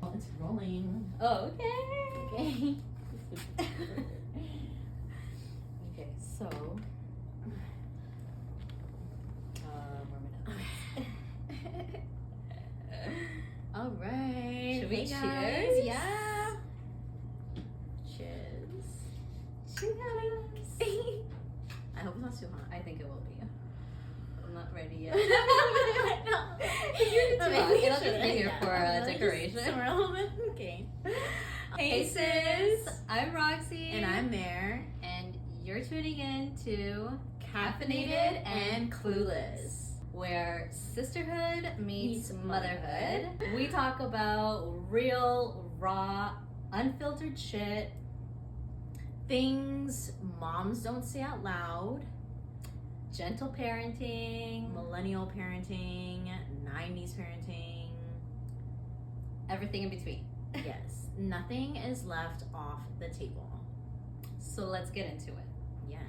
Oh, it's rolling. Oh, okay. Okay, so where am I now? All right. Should we Hey, cheers? guys. Yeah. Cheers. Cheers. I hope it's not too hot. I think it will be. I'm not ready yet. No. It'll just be here for decoration. Okay. Hey sis, I'm Roxy. And I'm Mare. And you're tuning in to Caffeinated and Clueless, where sisterhood meets Meets motherhood. We talk about real, raw, unfiltered shit. Things moms don't say out loud. Gentle parenting, Millennial parenting, 90s parenting. everything in between. Yes. Nothing is left off the table. So let's get into it. Yes.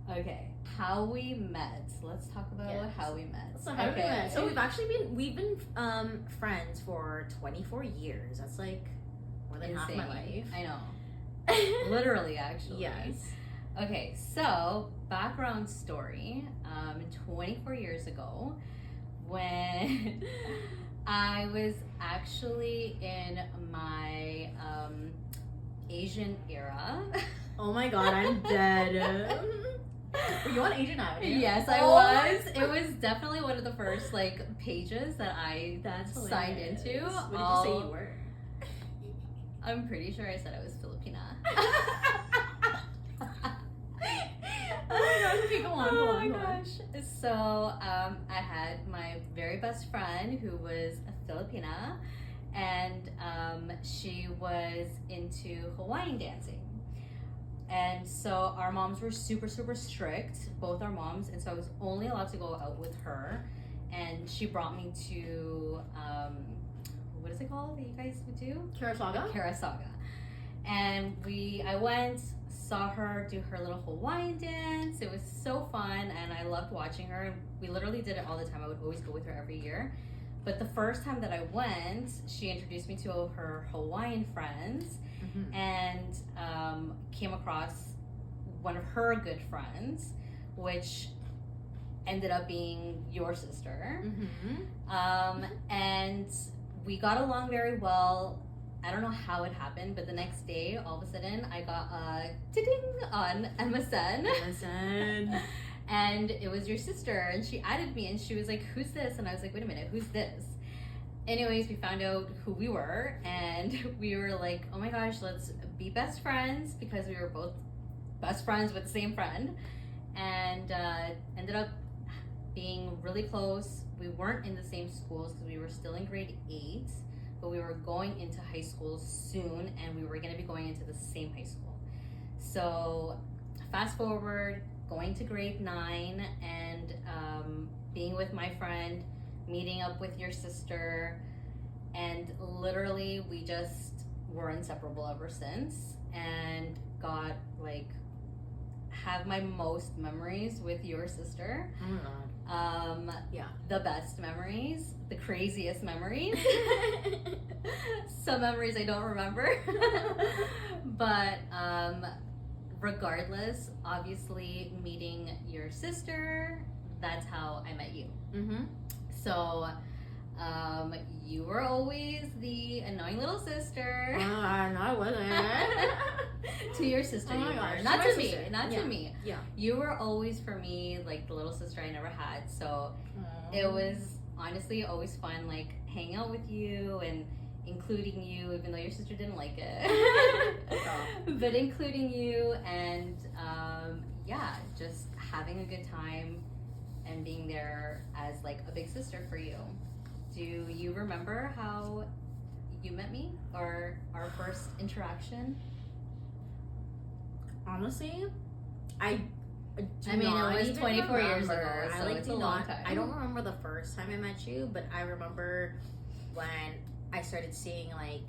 Okay, how we met. Let's talk about Yes. how we met. So how we met. So we've been friends for 24 years. That's like more than half my life. I know. Literally, actually. Yes. Okay, so background story. 24 years ago, when I was actually in my Asian era. Oh my god, I'm dead. Were you on Asian Avenue? Yes, I was. It was definitely one of the first like pages that I signed into. What did you say you were? I'm pretty sure I said I was Filipina. Oh my gosh, okay, go on, go Oh on, my go on. gosh. So I had my very best friend who was a Filipina, and she was into Hawaiian dancing. And so our moms were super, super strict, both our moms, and so I was only allowed to go out with her. And she brought me to, what is it called that you guys would do? Karasaga? Karasaga. And I went, saw her do her little Hawaiian dance. It was so fun, and I loved watching her. And we literally did it all the time. I would always go with her every year. But the first time that I went, she introduced me to her Hawaiian friends, and came across one of her good friends, which ended up being your sister. And we got along very well. I don't know how it happened, but the next day, all of a sudden, I got a ding on MSN. And it was your sister, and she added me, and she was like, "Who's this?" And I was like, "Wait a minute, who's this?" Anyways, we found out who we were, and we were like, "Oh my gosh, let's be best friends," because we were both best friends with the same friend, and ended up being really close. We weren't in the same schools because we were still in grade 8, but we were going into high school soon, and we were going to be going into the same high school. So fast forward, going to grade 9, and being with my friend, meeting up with your sister, and literally we just were inseparable ever since, and got like have my most memories with your sister. Oh my god. Yeah. The best memories, the craziest memories. Some memories I don't remember. But regardless, obviously meeting your sister, that's how I met you. So you were always the annoying little sister. No, I wasn't. To your sister, Oh my you gosh, were. Not to to my me. sister. Not to me. Yeah. You were always for me like the little sister I never had. So it was honestly always fun, like hanging out with you and including you, even though your sister didn't like it. But including you, and yeah, just having a good time and being there as like a big sister for you. Do you remember how you met me, or our first interaction? Honestly, I mean, it was 24 years ago, so it's a long time. I don't remember the first time I met you, but I remember when I started seeing like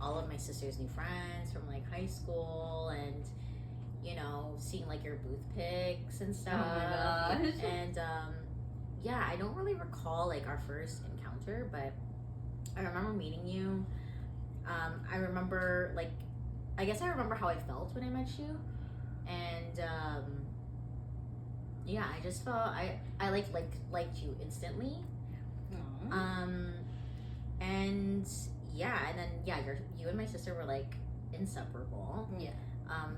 all of my sister's new friends from like high school, and you know, seeing like your booth pics and stuff. Oh my gosh. And yeah, I don't really recall like our first encounter, but I remember meeting you. I remember like, I guess I remember how I felt when I met you, and yeah, I just felt I liked you instantly. Aw. And yeah, and then yeah, you and my sister were like inseparable. Yeah.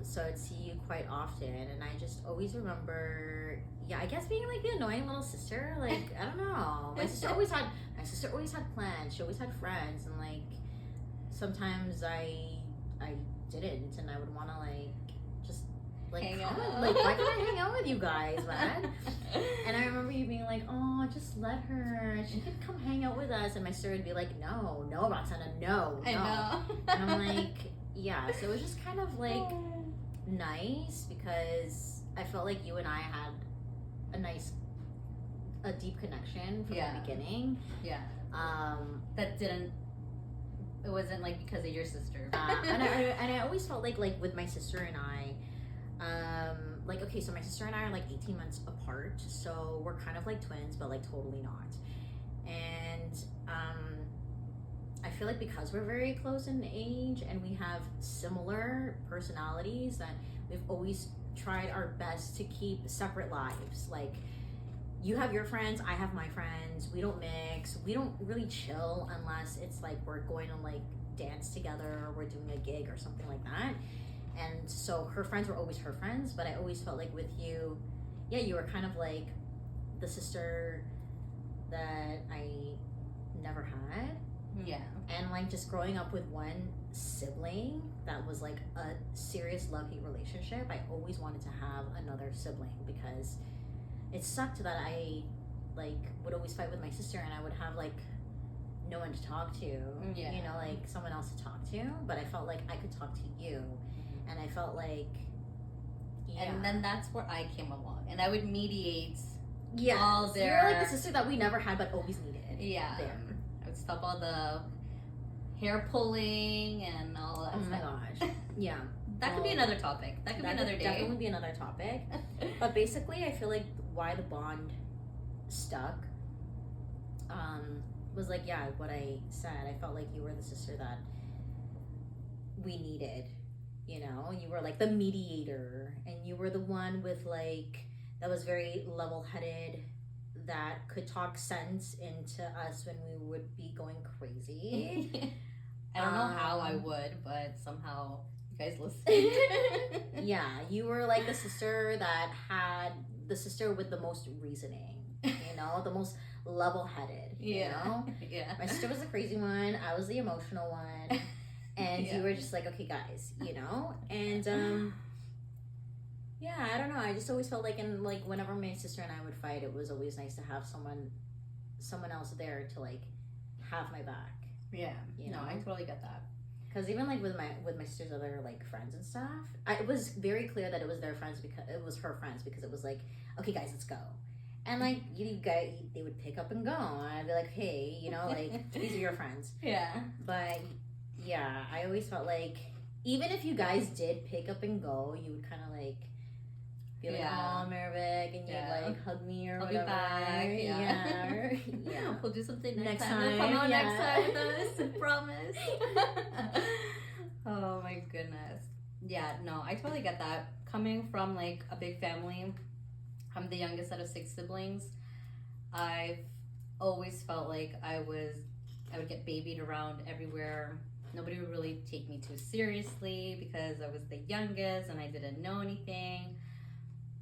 So I'd see you quite often, and I just always remember, yeah, I guess being like the annoying little sister. Like I don't know, my sister always had plans. She always had friends, and like sometimes I didn't, and I would want to like just like Hang come out. like why can't I hang out with you guys, man? And I remember you being like, oh, just let her. She could come hang out with us. And my sister would be like, no, Roxana, no. I know. And I'm like, yeah. So it was just kind of like nice because I felt like you and I had a deep connection from Yeah. the beginning. Yeah. That didn't. It wasn't like because of your sister. And I always felt like with my sister and I, like okay, so my sister and I are like 18 months apart, so we're kind of like twins, but like totally not. And I feel like because we're very close in age and we have similar personalities, that we've always tried our best to keep separate lives. Like you have your friends, I have my friends. We don't mix. We don't really chill unless it's like we're going to like dance together or we're doing a gig or something like that. And so her friends were always her friends, but I always felt like with you, yeah, you were kind of like the sister that I never had. Yeah. And like just growing up with one sibling that was like a serious love-hate relationship, I always wanted to have another sibling because it sucked that I like would always fight with my sister and I would have like no one to talk to, Yeah. you know, like someone else to talk to, but I felt like I could talk to you, and I felt like, yeah. And then that's where I came along, and I would mediate. Yeah, all so their- you're like the sister that we never had but always needed. Yeah. There. I would stop all the hair pulling and all that Oh my stuff. gosh. Yeah. That could be Well, another topic. That could be another day. Definitely be another topic. But basically, I feel like why the bond stuck was like, yeah, what I said. I felt like you were the sister that we needed. You know, you were like the mediator, and you were the one with like that was very level-headed, that could talk sense into us when we would be going crazy. I don't know how I would, but somehow you guys listen. Yeah, you were like the sister that had the sister with the most reasoning, you know, the most level-headed, you know? Yeah. My sister was the crazy one, I was the emotional one, and Yeah. you were just like, okay guys, you know? And yeah, I don't know, I just always felt like whenever my sister and I would fight, it was always nice to have someone else there to like have my back. Yeah. You No, know? I totally get that. Because even like with my sister's other like friends and stuff, it was very clear that it was their friends because it was her friends, because it was like, okay guys, let's go. And like you guys, they would pick up and go, and I'd be like, hey, you know, like these are your friends. Yeah. But yeah, I always felt like even if you guys did pick up and go, you would kind of like be like, Yeah. oh, Mervic, and Yeah. you'd like hug me or I'll be whatever. back. Yeah. Yeah. We'll do something next Next time. time, Come on yeah. next time with us. Promise. Oh my goodness. Yeah, no, I totally get that. Coming from like a big family, I'm the youngest out of 6 siblings. I've always felt like I would get babied around everywhere. Nobody would really take me too seriously because I was the youngest and I didn't know anything.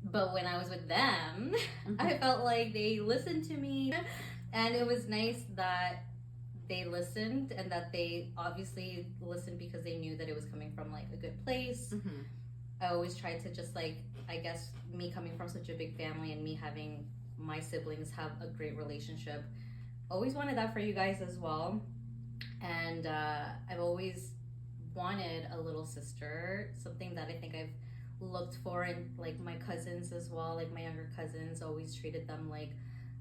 But when I was with them, I felt like they listened to me, and it was nice that they listened, and that they obviously listened because they knew that it was coming from like a good place. Mm-hmm. I always tried to just like, I guess me coming from such a big family and me having my siblings have a great relationship, always wanted that for you guys as well. And I've always wanted a little sister, something that I think I've looked for in like my cousins as well. Like my younger cousins, always treated them like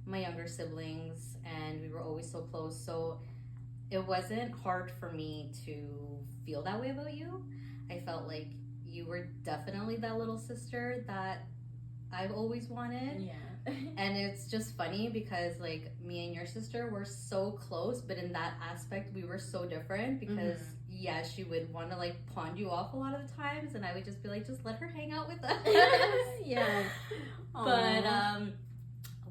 my younger siblings, and we were always so close. So it wasn't hard for me to feel that way about you. I felt like you were definitely that little sister that I've always wanted. Yeah. And it's just funny because like me and your sister were so close, but in that aspect we were so different because yeah, she would want to like pawn you off a lot of the times, and I would just be like, just let her hang out with us. Yeah. But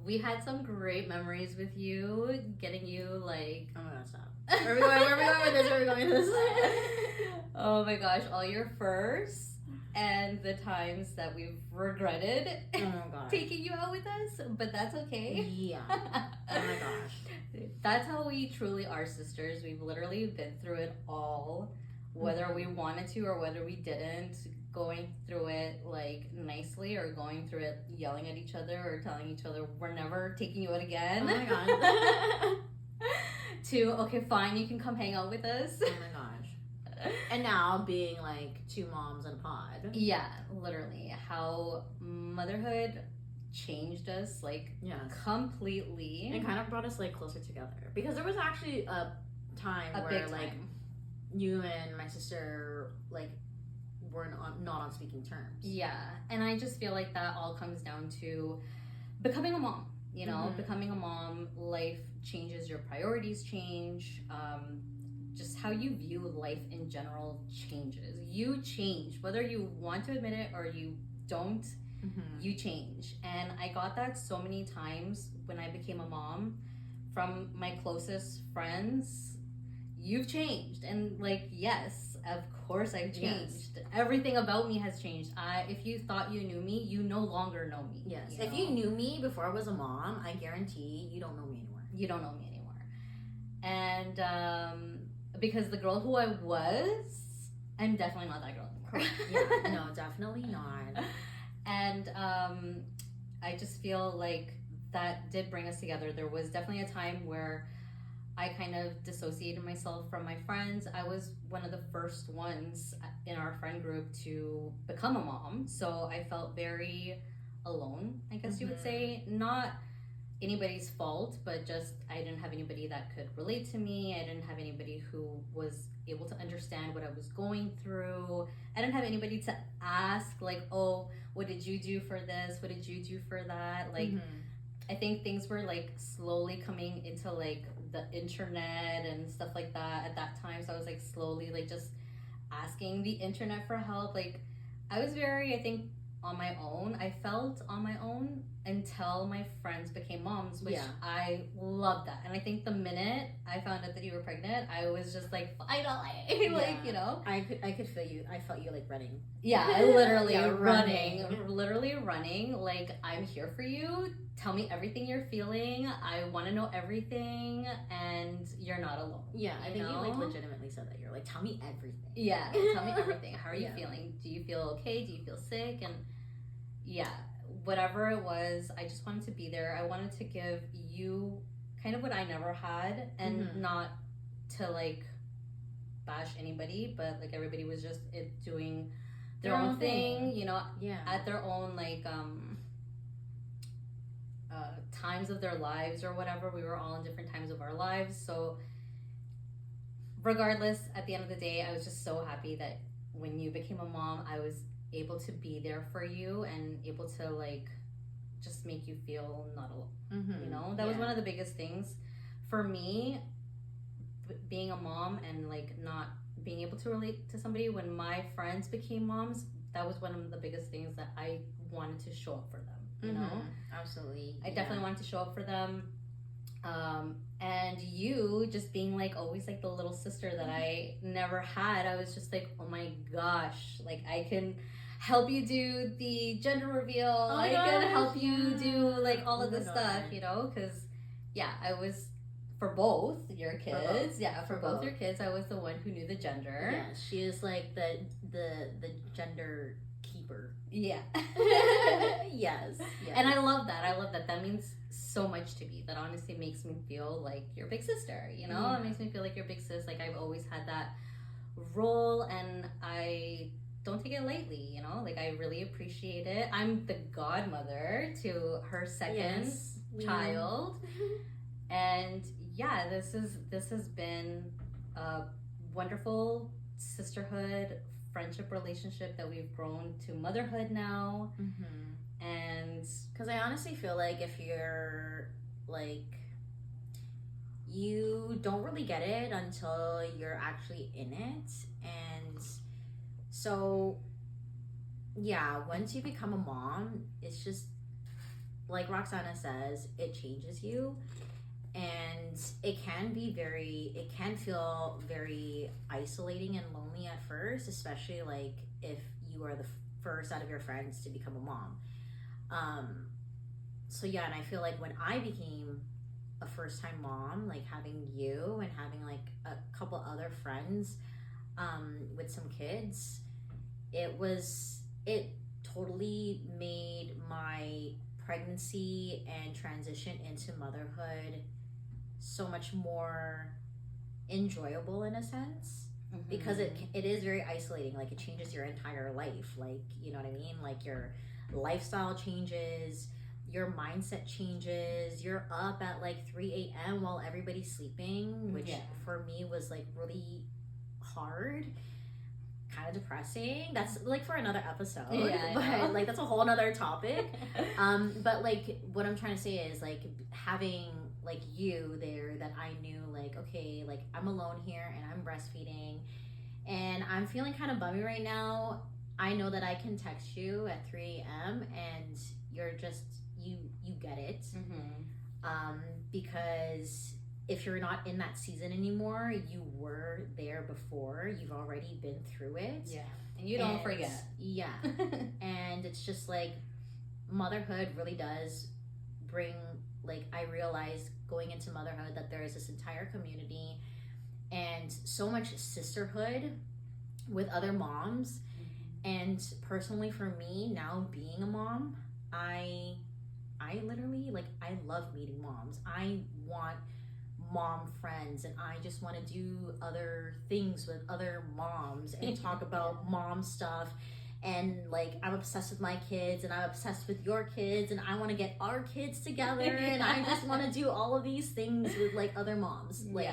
we had some great memories with you, getting you like, oh my god, stop. Where are we going with this? Where are we going with this? oh my gosh, all your firsts and the times that we've regretted Oh my god. taking you out with us, but that's okay. Yeah. Oh my gosh. That's how we truly are, sisters. We've literally been through it all, whether we wanted to or whether we didn't, going through it like nicely or going through it yelling at each other or telling each other we're never taking you out again. Oh my god. To, okay, fine, you can come hang out with us. Oh my gosh. And now being like two moms in a pod. Yeah, literally. How motherhood changed us, like, Yes. completely. And kind of brought us like closer together. Because there was actually a time A where big like time. you and my sister like were not on speaking terms. Yeah, and I just feel like that all comes down to becoming a mom. You know, becoming a mom, life changes, your priorities change, just how you view life in general changes. You change, whether you want to admit it or you don't, you change. And I got that so many times when I became a mom from my closest friends. You've changed. And like, yes, of course I've changed. Yes. Everything about me has changed. If you thought you knew me, you no longer know me. Yes. You If know? you knew me before I was a mom, I guarantee you don't know me anymore. You don't know me anymore. And because the girl who I was, I'm definitely not that girl anymore. Yeah, no, definitely not. And I just feel like that did bring us together. There was definitely a time where I kind of dissociated myself from my friends. I was one of the first ones in our friend group to become a mom, so I felt very alone, I guess you would say. Not anybody's fault, but just I didn't have anybody that could relate to me. I didn't have anybody who was able to understand what I was going through. I didn't have anybody to ask, like, oh, what did you do for this? What did you do for that? Like, I think things were like slowly coming into like the internet and stuff like that at that time. So I was like slowly like just asking the internet for help. Like, I was very, I think, on my own. I felt on my own until my friends became moms, which I loved that. And I think the minute I found out that you were pregnant, I was just like, finally, like, you know. I could feel you. I felt you like running. Yeah, literally running. Literally running. Like, I'm here for you. Tell me everything you're feeling. I want to know everything, and you're not alone. Yeah, I think you like legitimately said that. You're like, tell me everything. Yeah, tell me everything. How are you feeling? Do you feel okay? Do you feel sick? And yeah, whatever it was, I just wanted to be there. I wanted to give you kind of what I never had, and not to like bash anybody, but like everybody was just doing their own thing, you know, at their own like times of their lives or whatever. We were all in different times of our lives, so regardless, at the end of the day, I was just so happy that when you became a mom, I was able to be there for you and able to like just make you feel not alone. You know, that was one of the biggest things for me, being a mom and like not being able to relate to somebody when my friends became moms. That was one of the biggest things that I wanted to show up for them, you know. Absolutely. I definitely wanted to show up for them. And you just being like always like the little sister that I never had. I was just like, oh my gosh, like I can help you do the gender reveal. I can help you do like all of this stuff, you know, because I was for both your kids. For both your kids, I was the one who knew the gender. Yeah, she is like the gender keeper. Yeah. Yes. And I love that. That means so much to me. That honestly makes me feel like your big sister, you know? It makes me feel like your big sis. Like, I've always had that role, and I don't take it lightly, you know? Like, I really appreciate it. I'm the godmother to her second child. And yeah, this has been a wonderful sisterhood, friendship relationship that we've grown to motherhood now. And because I honestly feel like if you're like, you don't really get it until you're actually in it. And so, yeah, once you become a mom, it's just like Roxana says, it changes you. And it can feel very isolating and lonely at first, especially like if you are the first out of your friends to become a mom. So yeah, and I feel like when I became a first time mom, like having you and having like a couple other friends with some kids, it totally made my pregnancy and transition into motherhood so much more enjoyable in a sense, because it is very isolating. Like it changes your entire life, like, you know what I mean, like your lifestyle changes, your mindset changes, you're up at like 3 a.m. while everybody's sleeping, which for me was like really hard, kind of depressing. That's like for another episode, but like that's a whole nother topic. But like what I'm trying to say is like having like you there, that I knew like, okay, like I'm alone here and I'm breastfeeding and I'm feeling kind of bummy right now. I know that I can text you at 3 a.m. and you're just you get it. Because if you're not in that season anymore, you were there before, you've already been through it. And you don't forget. And it's just like motherhood really does bring, like, I realized going into motherhood that there is this entire community and so much sisterhood with other moms. And personally for me, now being a mom, I literally, like, I love meeting moms. I want mom friends and I just want to do other things with other moms and talk about mom stuff. And like, I'm obsessed with my kids and I'm obsessed with your kids and I want to get our kids together and I just want to do all of these things with like other moms. Like,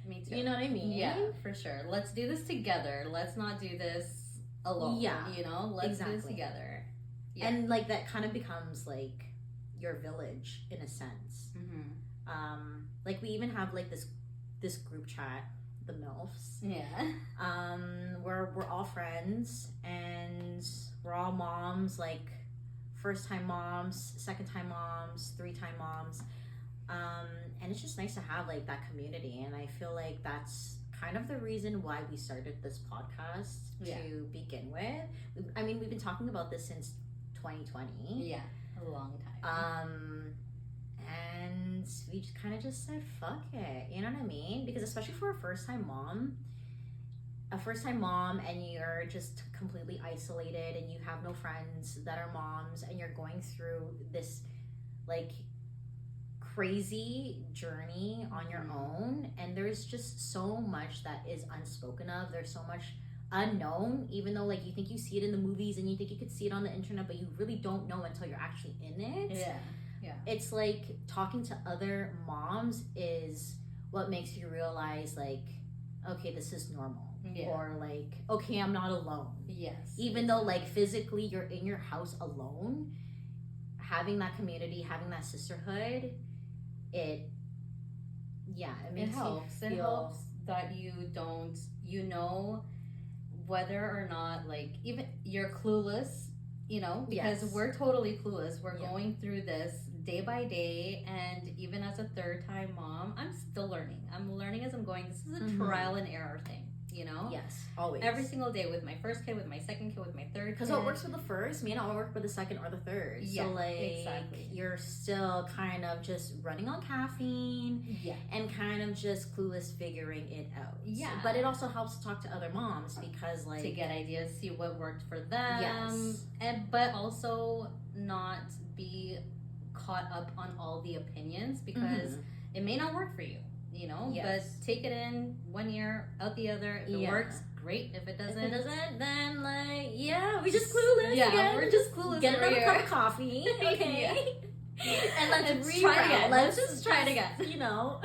me too. You know what I mean? Yeah, for sure. Let's do this together. Let's not do this alone. You know, let's do this together. And like that kind of becomes like your village in a sense. Like we even have like this group chat, the MILFs. Where we're all friends and we're all moms, like first time moms, second time moms, 3-time moms. And it's just nice to have like that community. And I feel like that's kind of the reason why we started this podcast to begin with. I mean, we've been talking about this since 2020. A long time. And we just kind of just said, fuck it. You know what I mean? Because especially for a first-time mom, and you're just completely isolated and you have no friends that are moms and you're going through this, like, crazy journey on your own. And there's just so much that is unspoken of. There's so much unknown, even though, like, you think you see it in the movies and you think you could see it on the internet, but you really don't know until you're actually in it. It's like talking to other moms is what makes you realize, like, okay, this is normal. Or like, okay, I'm not alone. Even though like physically you're in your house alone, having that community, having that sisterhood, it helps. It helps that you don't, you know, whether or not, like, even you're clueless, you know, because we're totally clueless. We're going through this day by day, and even as a 3rd-time mom, I'm still learning. I'm learning as I'm going. This is a trial and error thing, you know? Always. Every single day, with my first kid, with my second kid, with my third kid. Because what works for the first may not work for the second or the third. So like, you're still kind of just running on caffeine and kind of just clueless figuring it out. But it also helps to talk to other moms because, like, to get ideas, see what worked for them. But also not be caught up on all the opinions because it may not work for you, you know. But take it in one ear, out the other. If it works, great. If it doesn't, then like, we just clueless. We're just clueless. Get another cup of coffee, okay? And let's try it again. Let's just try it again. You know,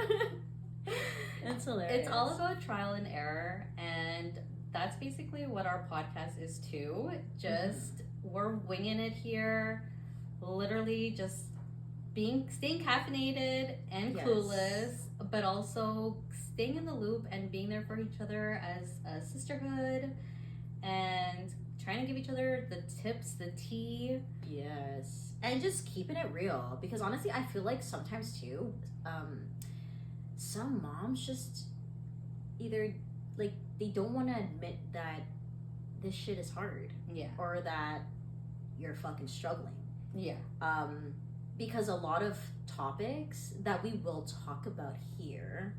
it's hilarious. It's all about trial and error, and that's basically what our podcast is too. Just we're winging it here. Literally just staying caffeinated and Yes. clueless, but also staying in the loop and being there for each other as a sisterhood, and trying to give each other the tips, the tea. Yes. And just keeping it real. Because honestly, I feel like sometimes too, some moms just either like they don't want to admit that this shit is hard. Yeah. Or that you're fucking struggling. Yeah. Because a lot of topics that we will talk about here,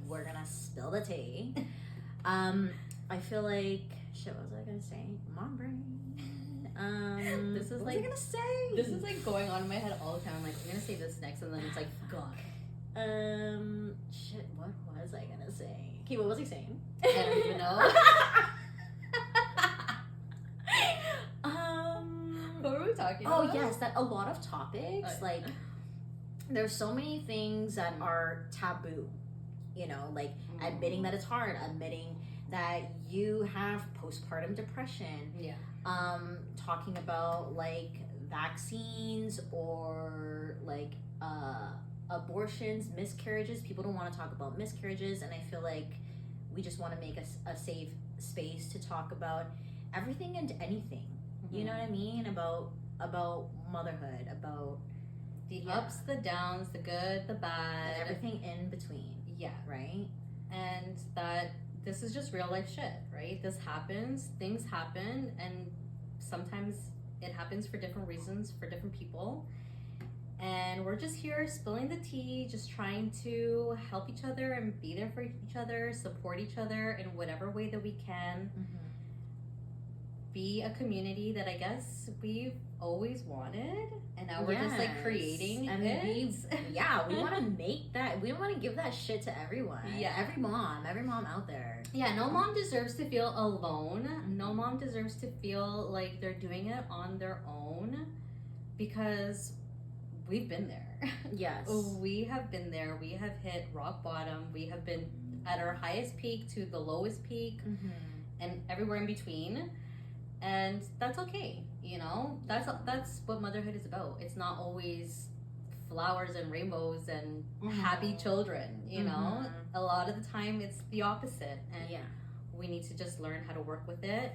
we're gonna spill the tea. I feel like shit. What was I gonna say? Mom brain. This is what like was I gonna say? This is like going on in my head all the time. I'm like, I'm gonna say this next, and then it's like gone. Shit. What was I gonna say? Okay, what was I saying? I don't even know. What were we talking about? Oh yes, that a lot of topics like there's so many things that are taboo. You know, like admitting that it's hard, admitting that you have postpartum depression. Yeah. Talking about like vaccines or like abortions, miscarriages. People don't want to talk about miscarriages, and I feel like we just want to make a safe space to talk about everything and anything. You know what I mean? About motherhood, about the ups, the downs, the good, the bad, and everything in between. Yeah. Right? And that this is just real life shit, right? This happens, things happen, and sometimes it happens for different reasons for different people. And we're just here spilling the tea, just trying to help each other and be there for each other, support each other in whatever way that we can. Be a community that I guess we've always wanted, and now we're just like creating it. We want to make that. We want to give that shit to everyone. Yeah, every mom out there. Yeah, no mom deserves to feel alone. No mom deserves to feel like they're doing it on their own, because we've been there. Yes, we have been there. We have hit rock bottom. We have been at our highest peak to the lowest peak, and everywhere in between. And that's okay, you know. That's what motherhood is about. It's not always flowers and rainbows and happy children, you know. A lot of the time it's the opposite, and we need to just learn how to work with it,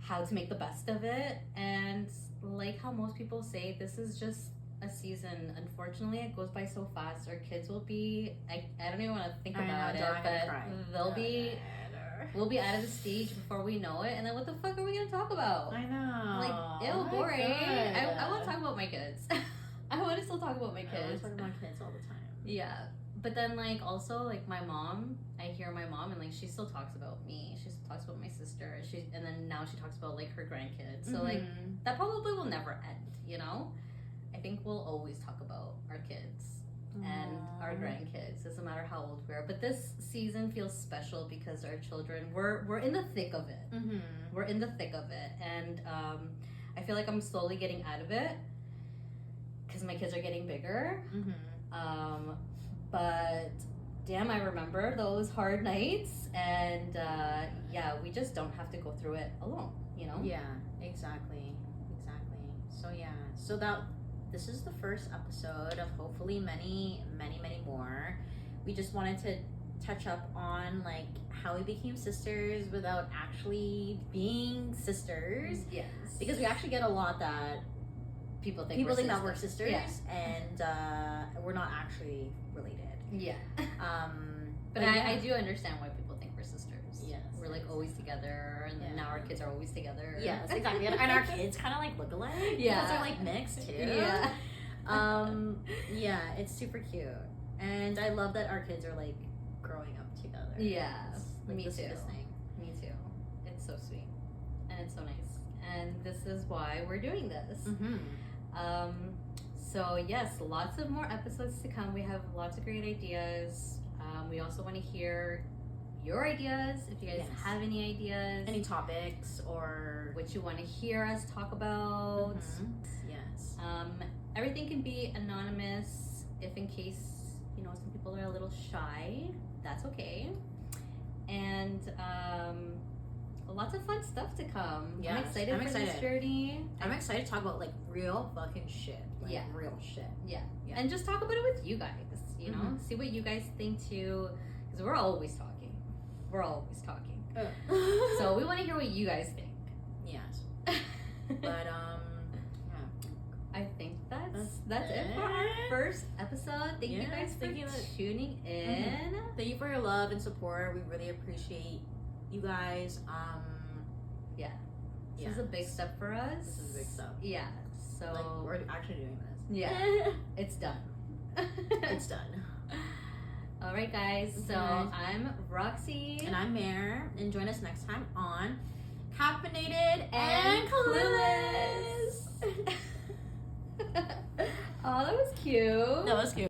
how to make the best of it. And like how most people say, this is just a season. Unfortunately, it goes by so fast. Our kids will be I don't even want to think about it, but they'll be we'll be out of the stage before we know it, and then what the fuck are we gonna talk about? I know. Like, ew, boring. I want to talk about my kids. I want to still talk about my kids. I want to talk about kids all the time. Yeah, but then like also like my mom, I hear my mom, and like she still talks about me. She still talks about my sister. And then now she talks about like her grandkids. So like that probably will never end. You know, I think we'll always talk about our kids and our grandkids, doesn't matter how old we are. But this season feels special because our children, we're in the thick of it. We're in the thick of it, and I feel like I'm slowly getting out of it because my kids are getting bigger. But damn, I remember those hard nights, and we just don't have to go through it alone, you know. Yeah, exactly. So this is the first episode of hopefully many more. We just wanted to touch up on like how we became sisters without actually being sisters. Yes. Because we actually get a lot that people think that we're sisters, and we're not actually related. Yeah. But I do understand why people think we're sisters. Yes. We're like always together, and now our kids are always together. Yes, exactly. And our kids kind of like look alike. Yeah. Because they're like mixed too. Yeah. It's super cute. And I love that our kids are like growing up together. Yeah. Like, me the too. sweetest thing. Me too. It's so sweet. And it's so nice. And this is why we're doing this. So yes, lots of more episodes to come. We have lots of great ideas. We also want to hear your ideas. If you guys have any ideas, any topics, or what you want to hear us talk about. Yes. Everything can be anonymous. If in case, you know, some people are a little shy, that's okay. And lots of fun stuff to come. Yes, I'm excited I'm for excited. this journey. I'm excited to talk about like real fucking shit. Like, Yeah. real shit. Yeah. Yeah. And just talk about it with you guys, you know? Mhm. See what you guys think too. Because we're always talking. We're always talking. So we want to hear what you guys think. yes. But yeah. I think that's it for our first episode. Thank you guys for tuning in. Thank you for your love and support. We really appreciate you guys. This is a big step for us. This is a big step. Yeah. So Like, we're actually doing this. yeah, it's done. It's done. All right, guys. So Okay. I'm Roxy. And I'm Mare. And join us next time on Caffeinated and And Clueless. Oh, that was cute. That was cute.